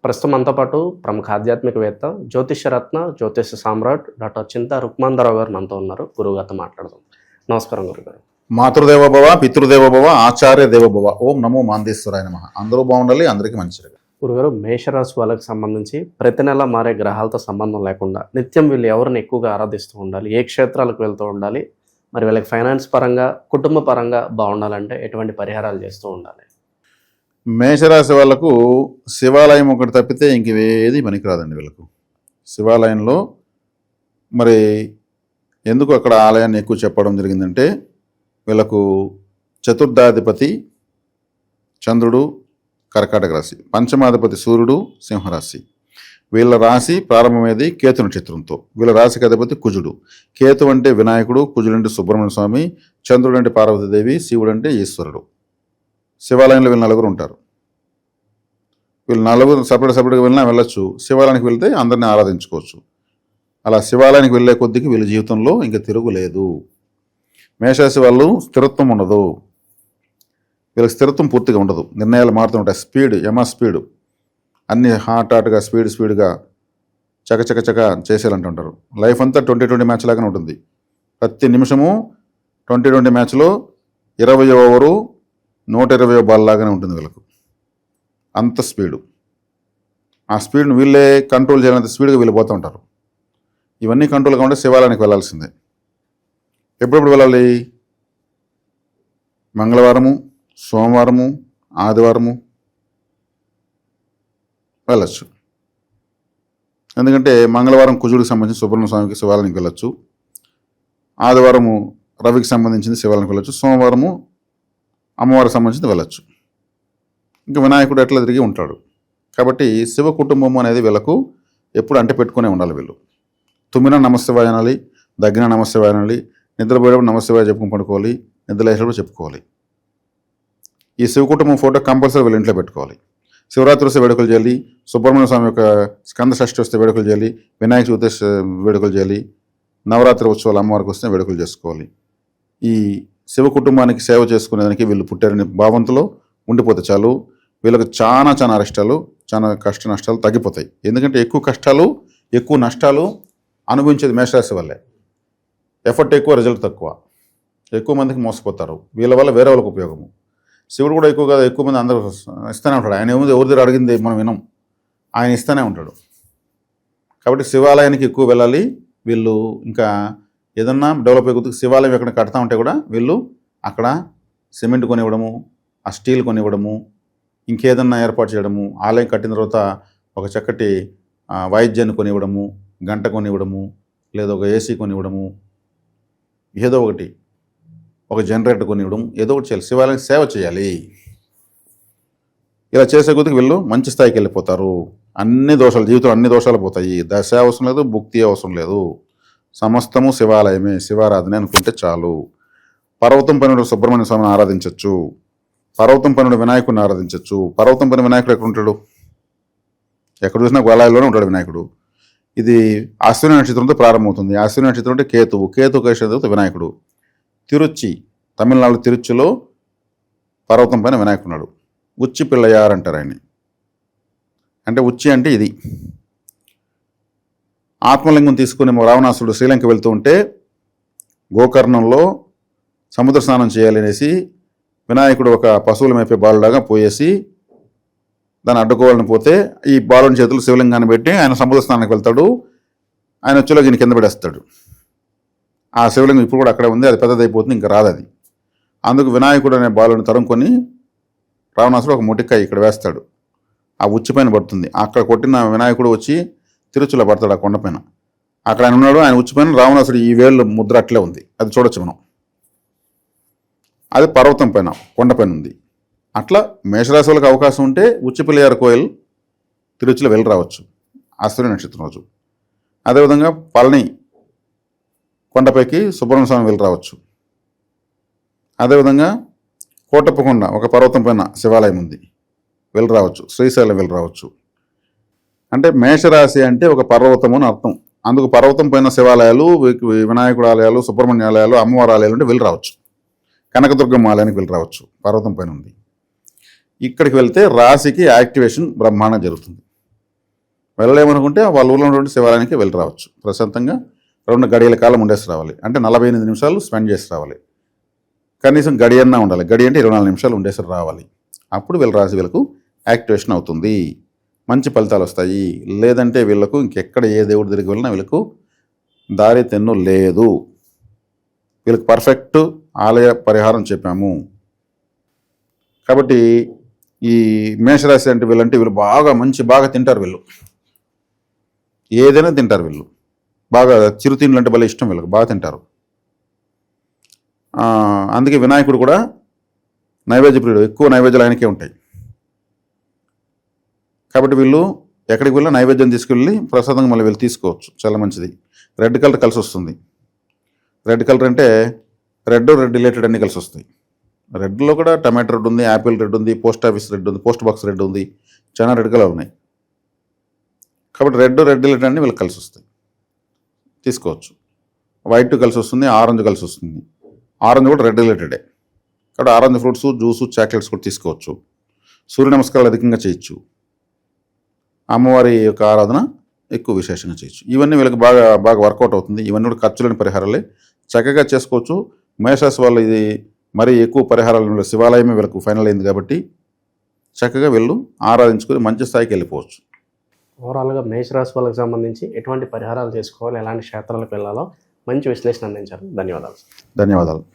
ప్రస్తుతం మనతో పాటు ప్రముఖ ఆధ్యాత్మికవేత్త, జ్యోతిష్యరత్న, జ్యోతిష సామ్రాట్ డాక్టర్ చింతా రుక్మాంధరావు గారు మనతో ఉన్నారు. గురువుగారితో మాట్లాడదాం. నమస్కారం గురుగారు. మాతృదేవోభవ, పితృదేవోభవ, ఆచార్య దేవోభవ. ఓం నమో మాందేశ్వరాయ నమః. అందరూ బాగుండాలి, అందరికీ మంచిగా. గురుగారు, మేషరాశి వాళ్ళకి సంబంధించి ప్రతి నెల మారే గ్రహాలతో సంబంధం లేకుండా నిత్యం వీళ్ళు ఎవరిని ఎక్కువగా ఆరాధిస్తూ ఉండాలి, ఏ క్షేత్రాలకు వెళ్తూ ఉండాలి, మరి వీళ్ళకి ఫైనాన్స్ పరంగా, కుటుంబ పరంగా బాగుండాలంటే ఎటువంటి పరిహారాలు చేస్తూ ఉండాలి? మేషరాశి వాళ్ళకు శివాలయం ఒకటి తప్పితే ఇంకేది పనికిరాదండి. వీళ్ళకు శివాలయంలో మరి ఎందుకు అక్కడ ఆలయాన్ని ఎక్కువ చెప్పడం జరిగిందంటే, వీళ్ళకు చతుర్థాధిపతి చంద్రుడు కర్కాటక రాశి, పంచమాధిపతి సూర్యుడు సింహరాశి. వీళ్ళ రాశి ప్రారంభమేది కేతు నక్షత్రంతో. వీళ్ళ రాశికి అధిపతి కుజుడు. కేతు అంటే వినాయకుడు, కుజుడు అంటే సుబ్రహ్మణ్య స్వామి, చంద్రుడు అంటే పార్వతీదేవి, శివుడు అంటే ఈశ్వరుడు. శివాలయంలో వీళ్ళు నలుగురు ఉంటారు. వీళ్ళు నలుగురు సపరేట్గా వెళ్ళినా వెళ్ళొచ్చు. శివాలయానికి వెళ్తే అందరినీ ఆరాధించుకోవచ్చు. అలా శివాలయానికి వెళ్ళే కొద్దికి వీళ్ళ జీవితంలో ఇంకా తిరుగులేదు. మేషరాశి వాళ్ళు స్థిరత్వం ఉండదు. వీళ్ళకి స్థిరత్వం పూర్తిగా ఉండదు. నిర్ణయాలు మారుతూ ఉంటాయి. స్పీడ్ అన్నీ హాట్గా స్పీడ్గా చక చేసేయాలంటుంటారు. లైఫ్ అంతా 20-20 మ్యాచ్ లాగానే ఉంటుంది. ప్రతి నిమిషము 20-20 మ్యాచ్లో 20 ఓవరు 120 బాల్ లాగానే ఉంటుంది వీళ్ళకు. అంత స్పీడు. ఆ స్పీడ్ను వీళ్ళే కంట్రోల్ చేయాలంత స్పీడ్గా వీళ్ళు పోతూ ఉంటారు. ఇవన్నీ కంట్రోల్ కాకుండా శివాలయానికి వెళ్ళాల్సిందే. ఎప్పుడెప్పుడు వెళ్ళాలి? మంగళవారము, సోమవారము, ఆదివారము వెళ్ళచ్చు. ఎందుకంటే మంగళవారం కుజుడికి సంబంధించి సుబ్రహ్మణ్య స్వామికి శివాలయానికి వెళ్ళచ్చు. ఆదివారము రవికి సంబంధించింది శివాలయానికి వెళ్ళచ్చు. సోమవారము అమ్మవారికి సంబంధించింది వెళ్ళచ్చు. ఇంకా వినాయకుడు ఎట్లా తిరిగి ఉంటాడు. కాబట్టి శివ కుటుంబం అనేది వీళ్ళకు ఎప్పుడు అంటి పెట్టుకునే ఉండాలి. వీళ్ళు తుమ్మిన నమశివాయ అనాలి, దగ్గిన నమశివాయ అనాలి, నిద్రపోయేటప్పుడు నమశివాయ చెప్పుకుని పడుకోవాలి, నిద్ర లేచేటప్పుడు చెప్పుకోవాలి. ఈ శివ కుటుంబం ఫోటో కంపల్సరీ వీళ్ళ ఇంట్లో పెట్టుకోవాలి. శివరాత్రి వస్తే వేడుకలు చేయాలి, సుబ్రహ్మణ్య స్వామి యొక్క స్కంద షష్ఠి వస్తే వేడుకలు చేయాలి, వినాయక చవితి వేడుకలు చేయాలి, నవరాత్రి ఉత్సవాలు అమ్మవారికి వస్తే వేడుకలు చేసుకోవాలి. ఈ శివ కుటుంబానికి సేవ చేసుకునేదానికి వీళ్ళు పుట్టారని భావంతో ఉండిపోతే చాలు. వీళ్ళకి చాలా అరిష్టాలు, చాలా కష్ట నష్టాలు తగ్గిపోతాయి. ఎందుకంటే ఎక్కువ కష్టాలు, ఎక్కువ నష్టాలు అనుభవించేది మేషరాశి వల్లే. ఎఫర్ట్ ఎక్కువ, రిజల్ట్ తక్కువ. ఎక్కువ మందికి మోసపోతారు. వీళ్ళ వల్ల వేరే వాళ్ళకి ఉపయోగము. శివుడు కూడా ఎక్కువ మంది అందరూ ఇస్తూనే ఉంటాడు. ఆయన ఏముంది, ఎవరి దగ్గర అడిగింది మనం వినం, ఆయన ఇస్తూనే ఉంటాడు. కాబట్టి శివాలయానికి ఎక్కువ వెళ్ళాలి. వీళ్ళు ఇంకా ఏదన్నా డెవలప్ అయ్యే కొద్దిగా శివాలయం ఎక్కడ కడతా ఉంటే కూడా వీళ్ళు అక్కడ సిమెంట్ కొనివ్వడము, ఆ స్టీల్ కొనివ్వడము, ఇంకేదన్నా ఏర్పాటు చేయడము, ఆలయం కట్టిన తర్వాత ఒక చక్కటి వాయిద్యాన్ని కొనివ్వడము, గంట కొనివ్వడము, లేదా ఒక ఏసీ కొనివ్వడము, ఏదో ఒకటి, ఒక జనరేటర్ కొనివ్వడం, ఏదో ఒకటి చేయాలి. శివాలయం సేవ చేయాలి. ఇలా చేసే కొద్దికి వీళ్ళు మంచి స్థాయికి వెళ్ళిపోతారు. జీవితంలో అన్ని దోషాలు పోతాయి. దశ అవసరం లేదు, భుక్తి అవసరం లేదు. సమస్తము శివాలయమే, శివారాధన అనుకుంటే చాలు. పర్వతం పైన సుబ్రహ్మణ్య స్వామిని ఆరాధించవచ్చు, పర్వతం పైన వినాయకుడిని ఆరాధించవచ్చు. పర్వతం పైన వినాయకుడు ఎక్కడ ఉంటాడు? ఎక్కడ చూసినా గోళాయిలోనే ఉంటాడు వినాయకుడు. ఇది అశ్విని నక్షత్రంతో ప్రారంభమవుతుంది. అశ్విని నక్షత్రం అంటే కేతువు తర్వాత వినాయకుడు. తిరుచి, తమిళనాడు తిరుచిలో పర్వతం పైన వినాయకుడు. ఉచ్చి పిల్లయార్ అంటారు ఆయన్ని. అంటే ఉచ్చి అంటే ఇది. ఆత్మలింగం తీసుకుని రావణాసుడు శ్రీలంక వెళ్తూ ఉంటే గోకర్ణంలో సముద్ర స్నానం చేయాలి అనేసి వినాయకుడు ఒక పశువుల మేపే బాలులాగా పోయేసి దాన్ని అడ్డుకోవాలని పోతే ఈ బాలుని చేతులు శివలింగాన్ని పెట్టి ఆయన సముద్ర స్నానానికి వెళ్తాడు. ఆయన వచ్చేలో దీన్ని కింద పడేస్తాడు. ఆ శివలింగం ఇప్పుడు కూడా అక్కడే ఉంది. అది పెద్దదైపోతుంది, ఇంకా రాదు అది. అందుకు వినాయకుడు అనే బాలుని తరుముకొని రావణాసుడు ఒక ముటికాయ ఇక్కడ వేస్తాడు. ఆ ఉచ్చి పైన పడుతుంది. అక్కడ కొట్టిన వినాయకుడు వచ్చి తిరుచులో పడతాడు ఆ కొండపైన. అక్కడ ఆయన ఉన్నాడు. ఆయన ఉచ్చి పైన రావణాసుడు ఈ వేళ్ళు ముద్ర అట్లే ఉంది. అది చూడొచ్చు మనం. అది పర్వతం పైన, కొండపైన ఉంది. అట్లా మేషరాశి వాళ్ళకి అవకాశం ఉంటే ఉచ్చిపిల్లియార్ కోయిల్ తిరుచిలో వెళ్ళి రావచ్చు అశ్విని నక్షత్రం రోజు. అదేవిధంగా పళని కొండపైకి సుబ్రహ్మణ్య స్వామి వెళ్ళి రావచ్చు. అదేవిధంగా కోటప్పకొండ ఒక పర్వతం పైన శివాలయం ఉంది, వెళ్ళి రావచ్చు. శ్రీశైలం వెళ్ళి రావచ్చు. అంటే మేషరాశి అంటే ఒక పర్వతము అని అర్థం. అందుకు పర్వతం పైన శివాలయాలు, వినాయకుడు ఆలయాలు, సుబ్రహ్మణ్య ఆలయాలు, అమ్మవారి ఆలయాలు అంటే వెళ్ళి రావచ్చు. కనకదుర్గమ్మ ఆలయానికి వెళ్ళి రావచ్చు, పర్వతం పైన ఉంది. ఇక్కడికి వెళ్తే రాశికి యాక్టివేషన్ బ్రహ్మాండం జరుగుతుంది. వెళ్ళలేమనుకుంటే వాళ్ళ ఊళ్ళో ఉన్నటువంటి శివాలయానికి వెళ్ళి రావచ్చు. ప్రశాంతంగా 2 గడియల కాలం ఉండేసి రావాలి. అంటే 48 నిమిషాలు స్పెండ్ చేసి రావాలి. కనీసం గడియన్నా ఉండాలి. గడి అంటే 24 నిమిషాలు ఉండేసి రావాలి. అప్పుడు వీళ్ళ రాశి వీళ్ళకు యాక్టివేషన్ అవుతుంది, మంచి ఫలితాలు వస్తాయి. లేదంటే వీళ్ళకు ఇంకెక్కడ ఏ దేవుడి దగ్గరికి వెళ్ళినా వీళ్ళకు దారి తెన్ను లేదు. వీళ్ళకి పర్ఫెక్ట్ ఆలయ పరిహారం చెప్పాము. కాబట్టి ఈ మేషరాశి అంటే వీళ్ళు బాగా తింటారు. వీళ్ళు ఏదైనా తింటారు. వీళ్ళు బాగా చిరుతిండ్లు అంటే భలే ఇష్టం. వీళ్ళకి బాగా తింటారు. అందుకే వినాయకుడు కూడా నైవేద్య ప్రియుడు, ఎక్కువ నైవేద్యాలు ఆయనకే ఉంటాయి. కాబట్టి వీళ్ళు ఎక్కడికి వెళ్ళినా నైవేద్యం తీసుకెళ్ళి ప్రసాదంగా మళ్ళీ వీళ్ళు తీసుకోవచ్చు. చాలా మంచిది. రెడ్ కలర్ కలిసి వస్తుంది. రెడ్ కలర్ అంటే రెడ్ రిలేటెడ్ అన్నీ కలిసి వస్తాయి. రెడ్లో కూడా టమాటో రెడ్ ఉంది, యాపిల్ రెడ్ ఉంది, పోస్ట్ ఆఫీస్ రెడ్ ఉంది, పోస్ట్ బాక్స్ రెడ్ ఉంది, చాలా రెడ్ కలర్ ఉన్నాయి. కాబట్టి రెడ్ రిలేటెడ్ అన్నీ వీళ్ళకి కలిసి వస్తాయి, తీసుకోవచ్చు. వైట్ కలిసి వస్తుంది, ఆరెంజ్ కలిసి వస్తుంది. ఆరెంజ్ కూడా రెడ్ రిలేటెడే. కాబట్టి ఆరెంజ్ ఫ్రూట్స్, జ్యూసు, చాక్లెట్స్ కూడా తీసుకోవచ్చు. సూర్య నమస్కారాలు అధికంగా చేయొచ్చు. అమ్మవారి యొక్క ఆరాధన ఎక్కువ విశేషంగా చేయొచ్చు. ఇవన్నీ వీళ్ళకి బాగా వర్కౌట్ అవుతుంది. ఇవన్నీ కూడా ఖర్చులేని పరిహారాలే, చక్కగా చేసుకోవచ్చు. మేషరాశి వాళ్ళు ఇది మరీ ఎక్కువ పరిహారాలు శివాలయమే వీళ్ళకు ఫైనల్ అయింది కాబట్టి చక్కగా వీళ్ళు ఆరాధించుకొని మంచి స్థాయికి వెళ్ళిపోవచ్చు. ఓవరాల్గా మేషరాశి వాళ్ళకి సంబంధించి ఎటువంటి పరిహారాలు చేసుకోవాలి, ఎలాంటి క్షేత్రాలకు వెళ్ళాలో మంచి విశ్లేషణ అందించారు. ధన్యవాదాలు. ధన్యవాదాలు.